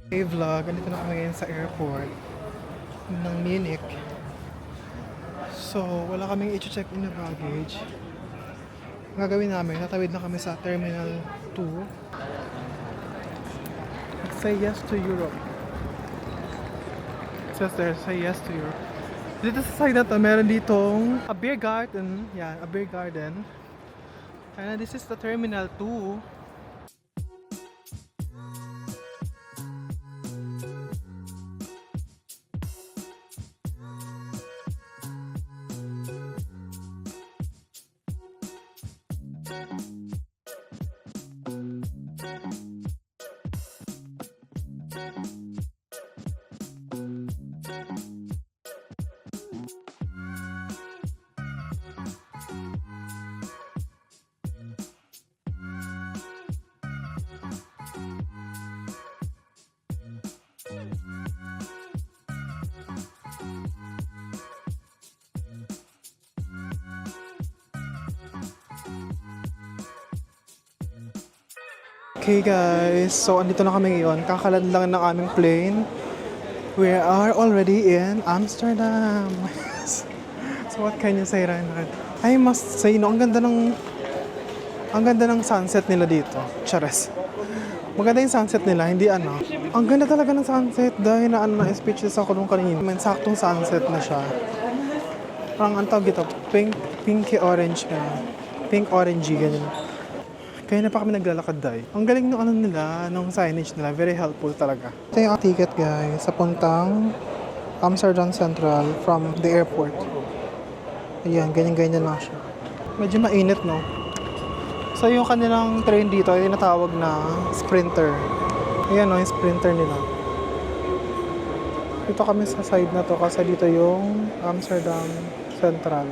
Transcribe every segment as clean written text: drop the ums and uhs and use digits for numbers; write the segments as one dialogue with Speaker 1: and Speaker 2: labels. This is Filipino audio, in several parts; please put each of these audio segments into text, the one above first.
Speaker 1: Hey vlog, andito na kami ngayon sa airport ng Munich. So, wala kaming i-check in na baggage. Ang gagawin namin, tatawid na kami sa Terminal 2. Let's say yes to Europe. It says there, say yes to Europe. Dito sa side na to, meron ditong a beer garden. Yan, a beer garden. And this is the Terminal 2. Okay guys, so andito na kami ngayon. Kakalad lang ng aming plane. We are already in Amsterdam. So what can you say, Reinhard? I must say, no, ang ganda ng sunset nila dito. Chares. Maganda yung sunset nila, hindi ano. Ang ganda talaga ng sunset dahil na speechless ako nung kanina. May saktong sunset na siya. Parang ang tawag ito, pinky orange ka. Pink orangey, ganyan. Kaya na pa kami naglalakad dahil. Ang galing ng ano nila, ng signage nila. Very helpful talaga. Ito yung ticket guys, sa puntang Amsterdam Central from the airport. Ayan, ganyan-ganyan lang siya. Medyo mainit, no? So yung kanilang train dito ay tinatawag na Sprinter. Ayan, no, yung Sprinter nila. Dito kami sa side na to kasi dito yung Amsterdam Central.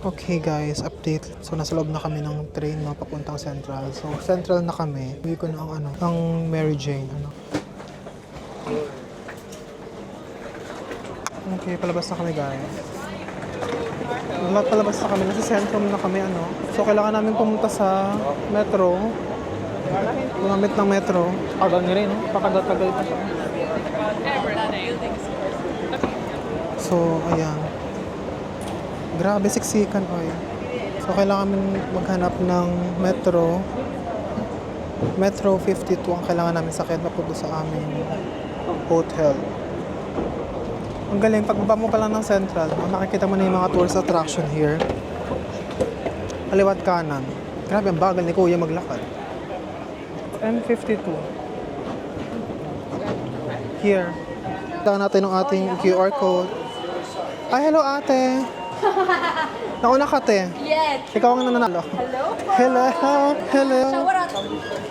Speaker 1: Okay guys, update. So nasa loob na kami ng train na papuntang Central. So Central na kami. Uwi ko na ang Mary Jane. Okay, palabas na kami guys. Palabas na kami. Nasa Centrum na kami So kailangan namin pumunta sa metro. Gumamit ng metro. Tagal niya rin, no? Pakagal-tagal pa siya. So, ayan. Grabe, siksikan, oy. So, kailangan namin maghanap ng metro. Metro 52 ang kailangan namin sakyan papunta sa aming hotel. Ang galing, pagbaba mo pa lang ng Central, makikita mo na yung mga tourist attraction here. Kaliwat kanan. Grabe, ang bagal ni Kuya maglakad. M52. Here. Tignan natin ang ating QR code. Ay, hello ate! Nauna ka, te.
Speaker 2: Yes.
Speaker 1: Ikaw ang nanalo.
Speaker 2: Hello?
Speaker 1: Hello. Hello.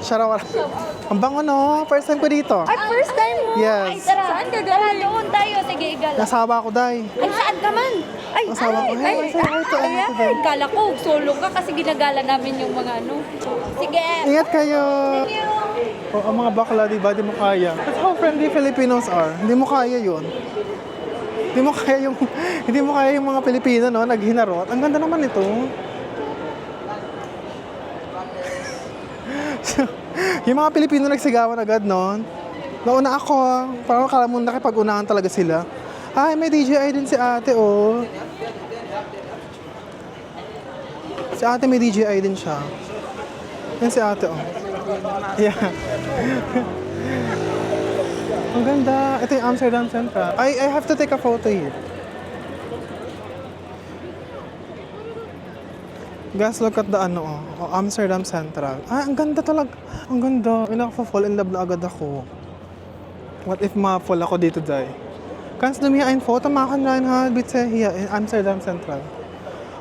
Speaker 1: Sharawara. Ang bango, no? First time ko dito.
Speaker 2: Ay, first time mo?
Speaker 1: Yes.
Speaker 2: Ay, tara. Saan ka gala? Doon tayo. Sige, gala.
Speaker 1: Nasawa ko, day.
Speaker 2: Ay, saan ka man? Ay,
Speaker 1: Nasawa ko. Hey,
Speaker 2: ay, kala ko, solo ka kasi ginagala namin yung mga Sige.
Speaker 1: Ingat kayo.
Speaker 2: Thank you.
Speaker 1: Ang mga bakla, di ba? Di mo kaya. That's how friendly Filipinos are. Hindi mo kaya yun. Hindi mo kaya yung mga Pilipino, no? Naghinarot. Ang ganda naman ito. Yung mga Pilipino nagsigawan agad, no? Nauna ako, parang akala mo nakipag-unahan talaga sila. Ay, may DJI din si ate, oh. Si ate may DJI din siya. Yan si ate, oh. Yeah. Ang ganda. Ito yung Amsterdam Central. I have to take a photo here. Guys, look at the Amsterdam Central. Ay, ang ganda talaga. Ang ganda. Fall in love na agad ako. What if ma-fall ako dito, day? Kannst du mir ein Foto machen, Reinhard? Bitte hier in Amsterdam Central.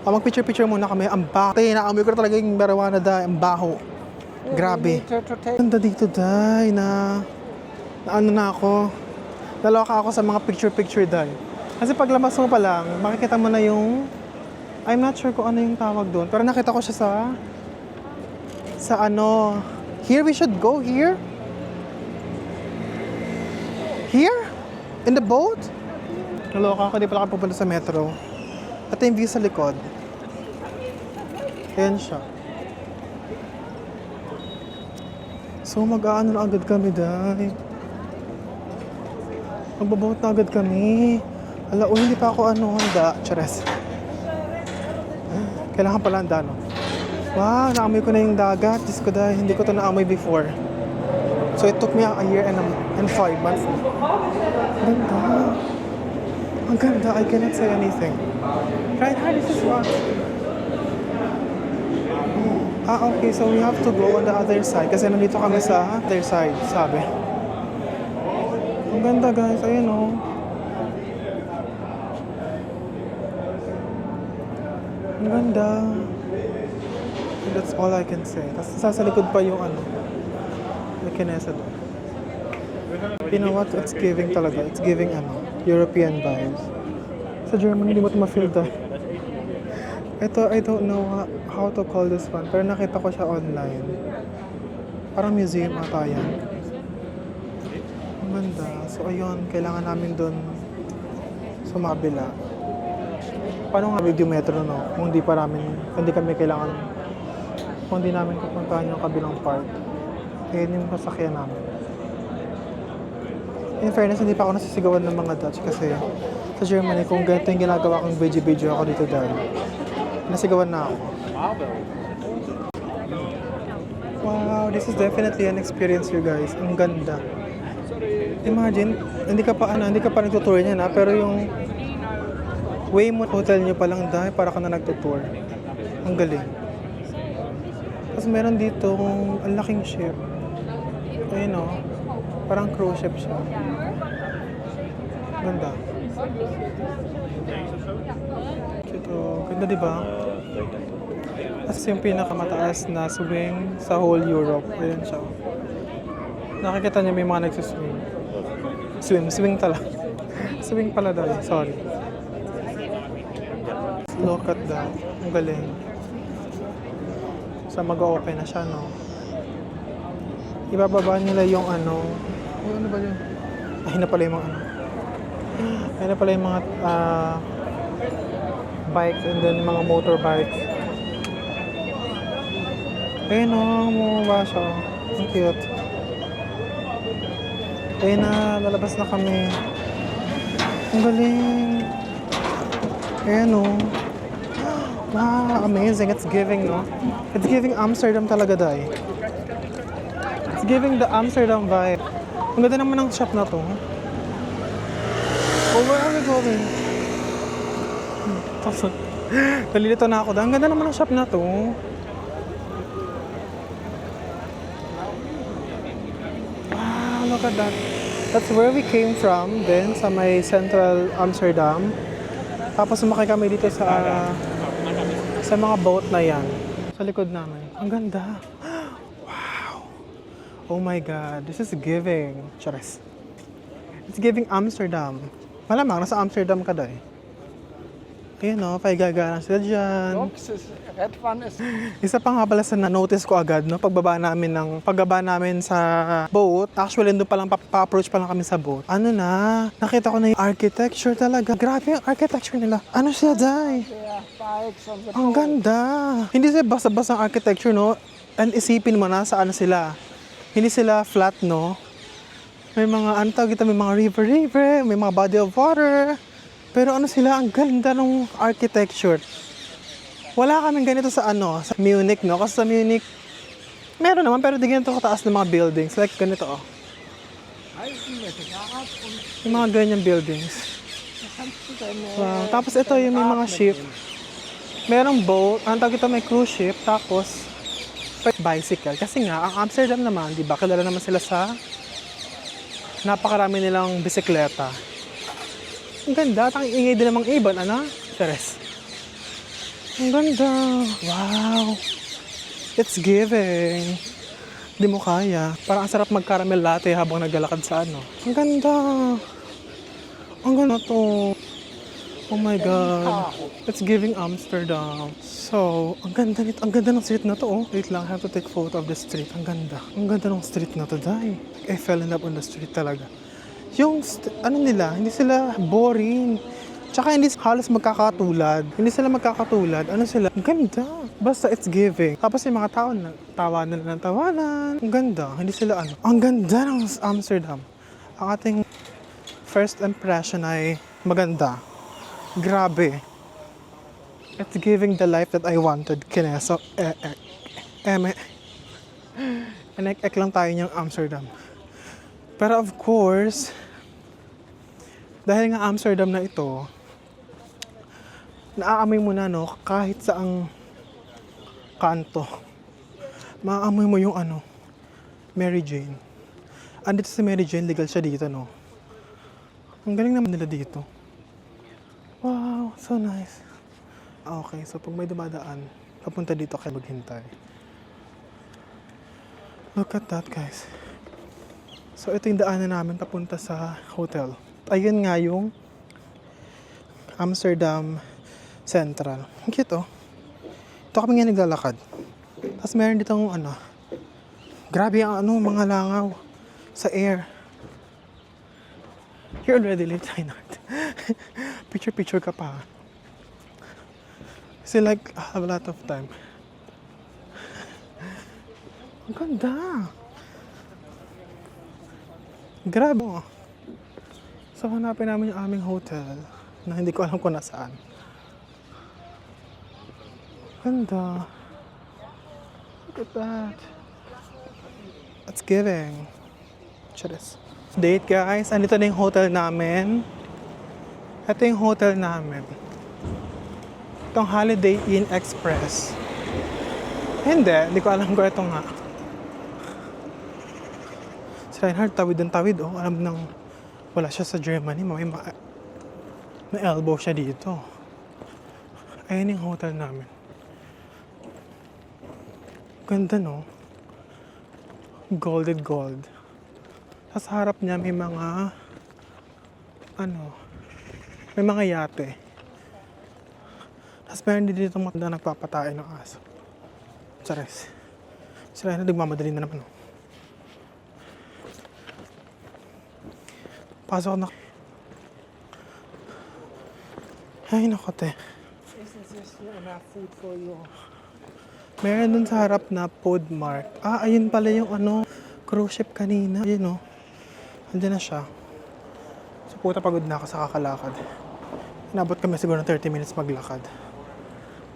Speaker 1: Mag-picture-picture muna kami. Ang baho. Naamoy ko talaga yung marijuana, day. Ang baho. Grabe. Ganda dito, day, na ako. Naloka ako sa mga picture-picture dahil. Kasi paglabas mo pa lang, makikita mo na yung I'm not sure kung ano yung tawag doon. Pero nakita ko siya sa here we should go, here? Here? In the boat? Naloka ako, di pala ako pupunta sa metro. Ito yung view sa likod. Ayan siya. So mag-aano na agad kami, day. Magbaboat na agad kami. Ala, hindi pa ako handa. Chares. Kailangan pala handa, no? Wow, naamoy ko na yung dagat. Diyos ko, day. Hindi ko to naamoy before. So it took me a year and 5 months. Ang ganda. Ang ganda. I cannot say anything. Right, hi, this is what? Okay. So we have to go on the other side. Kasi nandito kami sa other side, sabi. Ang ganda, guys. Ayun, oh. Ang ganda. And that's all I can say. Tapos sa likod pa yung may kinesa doon. You know what? It's giving talaga. It's giving European vibes. Sa Germany, hindi mo ito ma-feel dahil. Ito, I don't know how to call this one. Pero nakita ko siya online. Parang museum ata yan. Ang ganda. So ayun, kailangan namin doon sumabila. Paano nga video metro, no? Kung hindi kami kailangan, kung hindi namin pupuntahan yung kabilang part. Ayun yung sasakyan namin. In fairness, hindi pa ako nasisigawan ng mga Dutch kasi sa Germany, kung ganito yung ginagawa kong video ako dito dahil, nasigawan na ako. Wow, this is definitely an experience, you guys. Ang ganda. Imagine, hindi ka pa nagtutour niyan, ha? Pero yung Weymouth Hotel nyo palang dahil para ka na nagtutour. Ang galing. Tapos meron dito ang laking ship. Ayun, oh. Parang cruise ship siya. Ganda. Ito, ganda, diba? Tapos yung pinakamataas na swing sa whole Europe. Ayun siya. Nakikita niyo may mga nagsiswing. Swing talaga. Swing pala dahil, sorry. Look at that. Ang galing. So mag-open na siya, no? Ibababa nila yung ano ba yun? Ay na pala yung mga Ay na pala yung mga bikes and then mga motorbikes. Ayun, no? Bumaba siya. Ang cute. Ayun na, lalabas na kami. Ang galing. Ayun, no? Wow, amazing. It's giving, no? It's giving Amsterdam talaga, day. It's giving the Amsterdam vibe. Ang ganda naman ng shop na to. Oh, where are we going? Nalilito na ako. Ang ganda naman ng shop na to. Wow, look at that. That's where we came from, then sa may Central Amsterdam. Tapos sumakay kami dito sa mga boat na yan. Sa likod namin. Ang ganda. Wow. Oh my God. This is giving. Chares. It's giving Amsterdam. Malamang, nasa Amsterdam ka daw eh. Ayun, no? Paigagana sila dyan. Isa pa nga pala sa na-notice ko agad, no? Pagbaba namin sa boat. Actually, doon palang pa-approach pa lang kami sa boat. Ano na? Nakita ko na yung architecture talaga. Grabe yung architecture nila. Ano siya, day? Ang ganda. Hindi sila basta-basta ang architecture, no? And isipin mo na saan sila. Hindi sila flat, no? May mga, may mga river, may mga body of water. Pero ano sila, ang ganda ng architecture. Wala kaming ganito sa sa Munich, no? Kasi sa Munich, meron naman, pero di ganito kataas ng mga buildings. Like ganito, oh. Yung mga ganyang buildings. Wow. Tapos ito yung may mga ship. Merong boat, may cruise ship, tapos bicycle. Kasi nga, ang Amsterdam naman, di ba, kilala naman sila sa napakarami nilang bisikleta. Ang ganda, ang ingay din namang ibon, Teres. Ang ganda. Wow. It's giving. Di mo kaya. Parang ang sarap mag-caramel latte habang naglalakad sa Ang ganda. Ang ganda to. Oh my God. It's giving Amsterdam. So, ang ganda nito. Ang ganda ng street na to, oh. Wait lang, I have to take photo of the street. Ang ganda. Ang ganda ng street na to, dahil. I fell in love on the street talaga. yung ano nila, hindi sila boring. Tsaka hindi halos magkakatulad. Hindi sila magkakatulad. Ano sila? Ang ganda. Basta it's giving. Tapos yung mga tao na tawanan ng tawanan. Ang ganda. Hindi sila ano. Ang ganda ng Amsterdam. Ang ating first impression ay maganda. Grabe. It's giving the life that I wanted. Kineso. Ek lang tayo niyang Amsterdam. Pero of course, dahil nga Amsterdam na ito, naaamoy mo na, no, kahit saang kanto. Maaamoy mo yung ano, Mary Jane. Andito si Mary Jane, legal siya dito, no. Ang galing naman nila dito. Wow, so nice. Okay, so pag may dumadaan, papunta dito kayo maghintay. Look at that, guys. So ito yung daanan namin papunta sa hotel. Ayun nga yung Amsterdam Central. Ang cute, oh. Ito kami nga naglalakad. Tapos meron ditong ano, grabe ang ano, mga langaw sa air. You're already late, Reinhardt. Picture ka pa. Kasi like, I have a lot of time. Ang ganda. Grabe, oh. So, hanapin namin yung aming hotel na hindi ko alam kung nasaan. Ganda. Look at that. It's giving. Charis. Date, guys. Andito na yung hotel namin. Ito yung hotel namin. Itong Holiday Inn Express. Hindi ko alam kung ito nga. Si Reinhardt, tawid ng tawid, oh. Alam nang wala siya sa Germany. May elbow siya dito. Ayan yung hotel namin. Ganda, no? Golded gold. Sa harap niya may mga may mga yate. Tapos meron din dito mga nagpapatay ng aso. Chares. Sila na nagmamadali na naman. Pasok na. Ay, naku, te. Is enough food for you? Meron dun sa harap na food mart. Ayun pala yung cruise ship kanina. Ayun, oh. Andiyan na siya. So, puta pagod na ako sa kakalakad. Inabot kami siguro ng 30 minutes maglakad.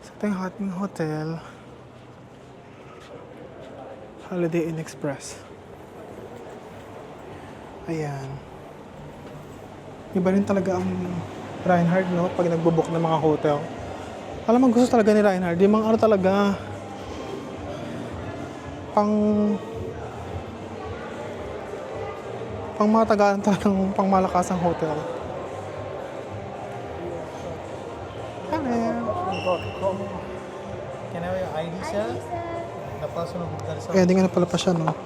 Speaker 1: So, ito yung ating hotel. Holiday Inn Express. Ayan. Iba rin talaga ang Reinhardt, no? Pag nagbo-book ng mga hotel. Alam mo, gusto talaga ni Reinhardt. Yung mga talaga pang mga tagaan talagang pang malakasang hotel. Hello.
Speaker 3: Can I have your ID, sir? The person who booked the resort.
Speaker 1: Kaya di nga na pala pa siya, no?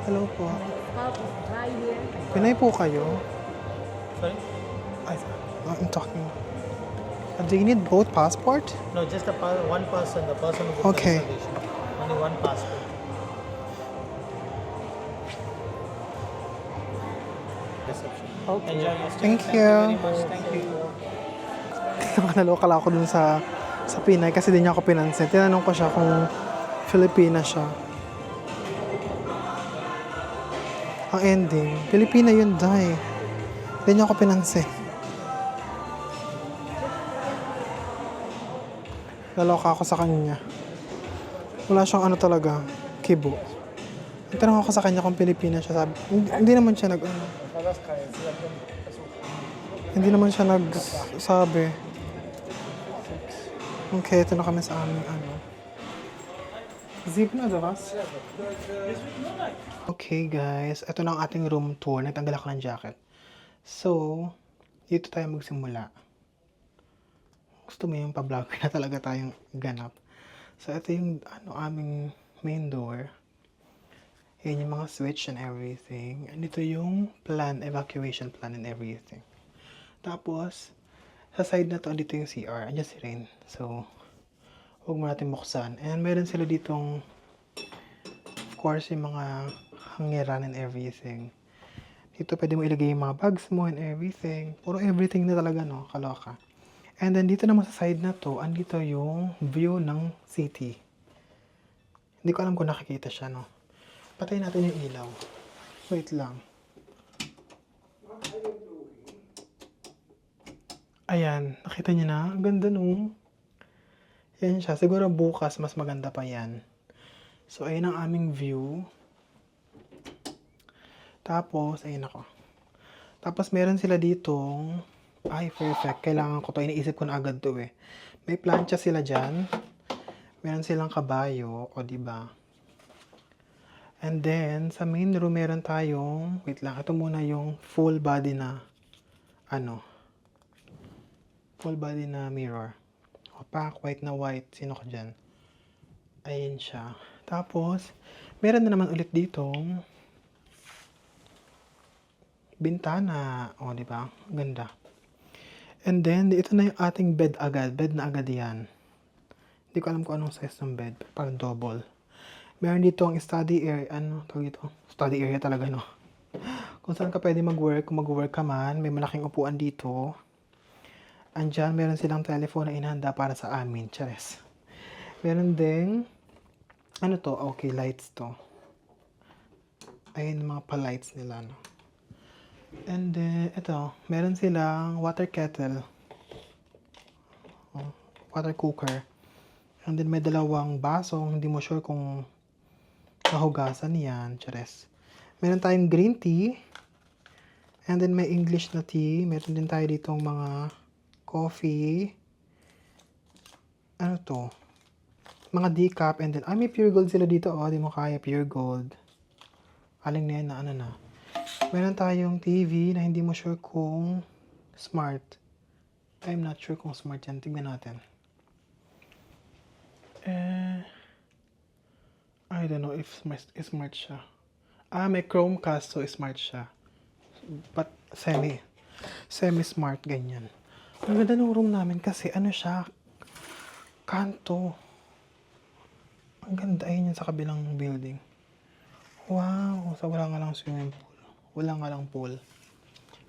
Speaker 1: Hello po. Pinay po kayo?
Speaker 3: Sorry?
Speaker 1: I'm talking. Do you need both passport?
Speaker 3: No, just one person. The person who booked
Speaker 1: Okay.
Speaker 3: the reservation. Only one passport. Reception.
Speaker 1: Okay.
Speaker 3: Enjoy your stay.
Speaker 1: Thank
Speaker 3: Thank you
Speaker 1: you.
Speaker 3: very much. Thank you.
Speaker 1: Naloka lang ako dun sa Pinay kasi di niya ako pinansin. Tinanong ko siya kung Filipina siya. Ang ending, Filipina yun, dahil. Di niya ako pinansin. Naloka ako sa kanya. Wala siyang talaga, kibo. Tanong ako sa kanya kung Pilipina siya, sabi. Hindi naman siya Hindi naman siya nagsabi. Okay, ito na kami sa aming Zip na dawas. Okay guys, ito na ang ating room tour. Nagtanggal ako ng jacket. So, dito tayo magsimula. Gusto mo yung pa-vlogger na talaga tayong ganap. So, ito yung aming main door. Yan yung mga switch and everything. And ito yung evacuation plan and everything. Tapos, sa side na to, andito yung CR. Andiyan si Rain. So, huwag mo natin buksan. And meron sila ditong, of course, yung mga hangiran and everything. Dito pwede mo ilagay yung mga bags mo and everything. Puro everything na talaga, no? Kaloka. And then dito naman sa side na to, andito yung view ng city. Hindi ko alam kung nakikita siya, no? Patayin natin yung ilaw. Wait lang. Ayan, nakita niyo na? Ang ganda, no? Yan siya. Siguro bukas mas maganda pa yan. So, ayun ang aming view. Tapos, ayun ako. Tapos, meron sila ditong... Ay, perfect. Kailangan ko to. Iniisip ko na agad to eh. May plancha sila dyan. Meron silang kabayo. O, diba? And then, sa main room, meron tayong... Wait lang. Ito muna yung full body na... Full body na mirror. Opaque, white na white. Sino ko dyan? Ayun siya. Tapos, meron na naman ulit ditong... bintana. O, diba? Ganda. And then, ito na yung ating bed agad. Bed na agad yan. Hindi ko alam kung anong size ng bed. Parang double. Meron dito ang study area. Ano? Tawag dito? Study area talaga, no? Kung saan ka pwede mag-work. Kung mag-work ka man, may malaking upuan dito. Andyan, meron silang telephone na inihanda para sa amin. Chares. Meron ding, ano to? Okay, lights to. Ayun, mga pa-lights nila, no? And then, ito, meron silang water kettle. Water cooker. And then, may dalawang baso. Hindi mo sure kung mahugasan yan. Chares. Meron tayong green tea. And then, may English na tea. Meron din tayo ditong mga coffee. Ano to? Mga decaf. And then, may pure gold sila dito. Oh, di mo kaya pure gold. Aling na yan na ano na. Meron tayong TV na hindi mo sure kung smart. I'm not sure kung smart yan. Tignan natin. I don't know if smart siya. May Chromecast, so smart siya. But semi-smart, ganyan. Ang ganda ng room namin kasi ano siya, kanto. Ang ganda, ayun yun sa kabilang building. Wow, so wala nga lang swimming pool. Wala nga lang pool.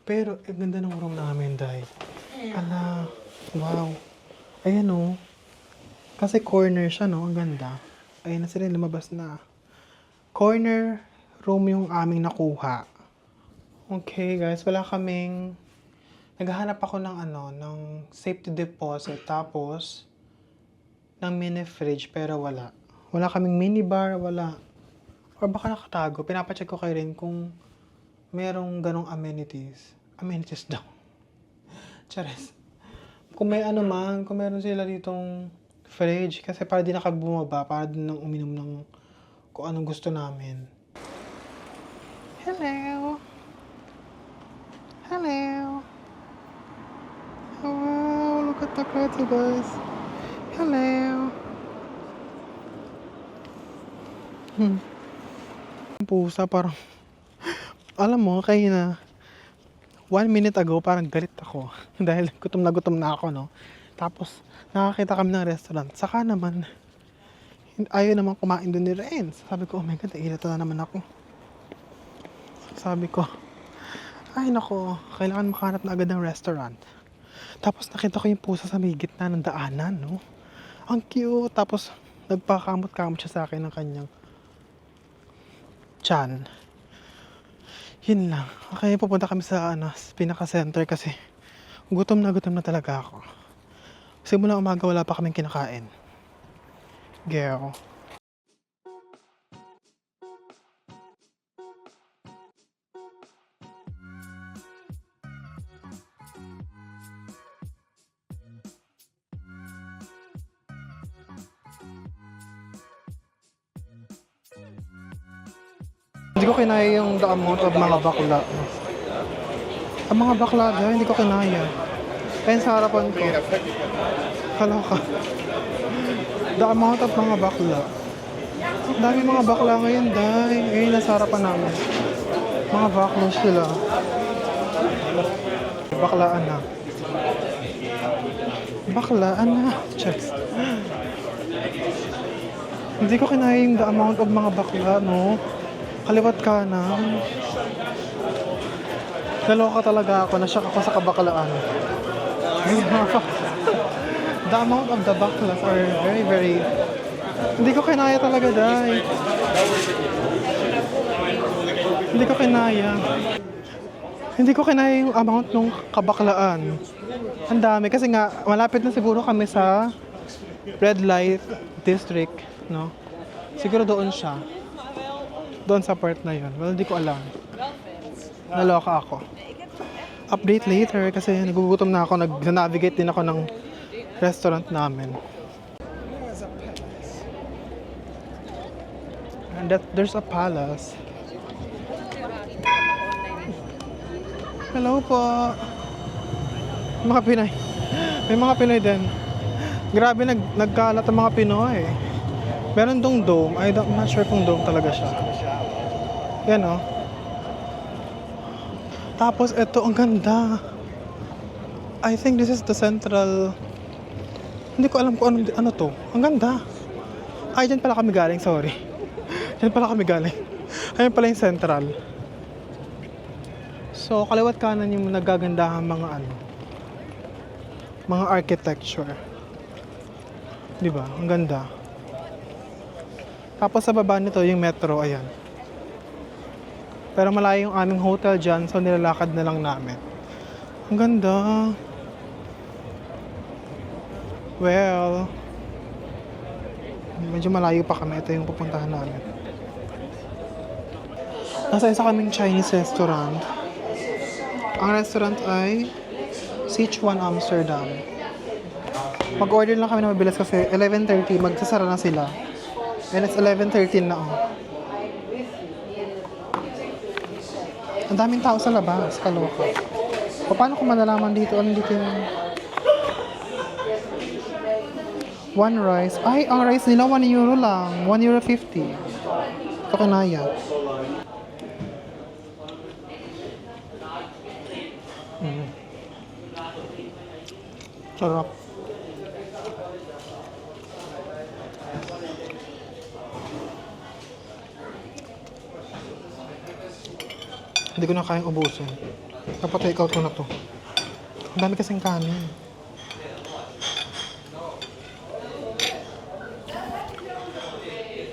Speaker 1: Pero, ang ganda ng room namin, dahil. Ala, wow. Ayan o. Kasi corner siya, no? Ang ganda. Ayan na sila, lumabas na. Corner room yung aming nakuha. Okay, guys. Wala kaming... Naghahanap ako ng ng safety deposit. Tapos, ng mini fridge. Pero wala. Wala kaming minibar. Wala. Or baka nakatago. Pinapacheck ko kayo rin kung merong ganong amenities. Amenities daw. Chares. Kung may kung meron sila ditong fridge, kasi para di na kami bumaba, para din nang uminom ng kung anong gusto namin. Hello! Hello! Wow, look at the pretty guys. Hello! Pusa, parang alam mo, kaya na 1 minute ago, parang galit ako. Dahil gutom na ako, no? Tapos, nakakita kami ng restaurant. Saka naman, ayaw naman kumain doon ni Renz. Sabi ko, oh my God, nailito na naman ako. Sabi ko, ay nako, kailangan makahanap na agad ng restaurant. Tapos, nakita ko yung pusa sa may gitna ng daanan, no? Ang cute. Tapos, nagpakamot-kamot siya sa akin ng kanyang tiyan. Yun lang. Okay, pupunta kami sa pinaka-center kasi gutom na talaga ako. Simula umaga wala pa kaming kinakain. Girl. Hindi ko kinaya yung the amount of mga bakla. Ang mga bakla dyan, hindi ko kinaya. Kaya sa harapan ko. Kaloka. The amount of mga bakla. Ang dami mga bakla ngayon, dahil. Ngayon nasa harapan namin. Mga bakla sila. Baklaan na. Baklaan na. Checks. Hindi ko kinaya yung the amount of mga bakla, no? Kaliwat kanan. Naloka talaga ako. Nasyak ako sa kabakalaan. The amount of the baklas are very, very... Hindi ko kinaya talaga, Day. Hindi ko kinaya. Hindi ko kinaya yung amount ng kabaklaan. Ang dami. Kasi nga, malapit na siguro kami sa red light district, no? Siguro doon siya. Doon sa part na yun. Well, hindi ko alam. Naloka ako. Update later kasi nagugutom na ako. Nag-navigate din ako ng restaurant namin. And that there's a palace. Hello po. Mga Pinoy. May mga Pinoy din. Grabe nagkalat ang mga Pinoy. Meron dong dome. I'm not sure kung dome talaga siya. Yan oh. Tapos ito, ang ganda. I think this is the central... Hindi ko alam kung ano to. Ang ganda. Ay, dyan pala kami galing, sorry. Dyan pala kami galing. Ayun pala yung central. So, kaliwat kanan yung nagagandahan mga mga architecture. Di ba? Ang ganda. Tapos sa baba nito yung metro, ayan. Pero malayo yung aming hotel dyan, so nilalakad na lang namin. Ang ganda. Well, medyo malayo pa kami. Ito yung pupuntahan namin. Nasa isa kaming Chinese restaurant. Ang restaurant ay Sichuan Amsterdam. Mag-order lang kami na mabilis kasi 11:30, magsasara na sila. And it's 11:13 na oh. Ang daming tao sa labas, kaloka. Paano ko malalaman dito? Ano dito yung... One rice. Ay, ang rice nila 1 euro lang. 1 euro 50. Ito kanaya. Sarap. Hindi ko na kayang ubusin. Dapat take out ko na to. Ang dami kasing kanin.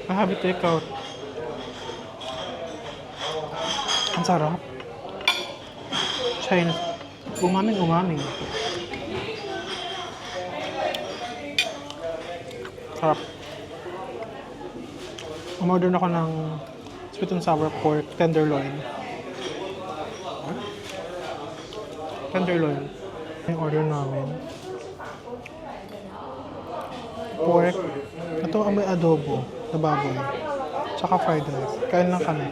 Speaker 1: I have it take out. Ang sarap. Chinese. Umaming. Sarap. Umorder na ako ng sweet and sour pork tenderloin. Tenderloin. Yung order namin. Pork. Ito ang may adobo na baboy. Tsaka fried rice. Kain lang kami.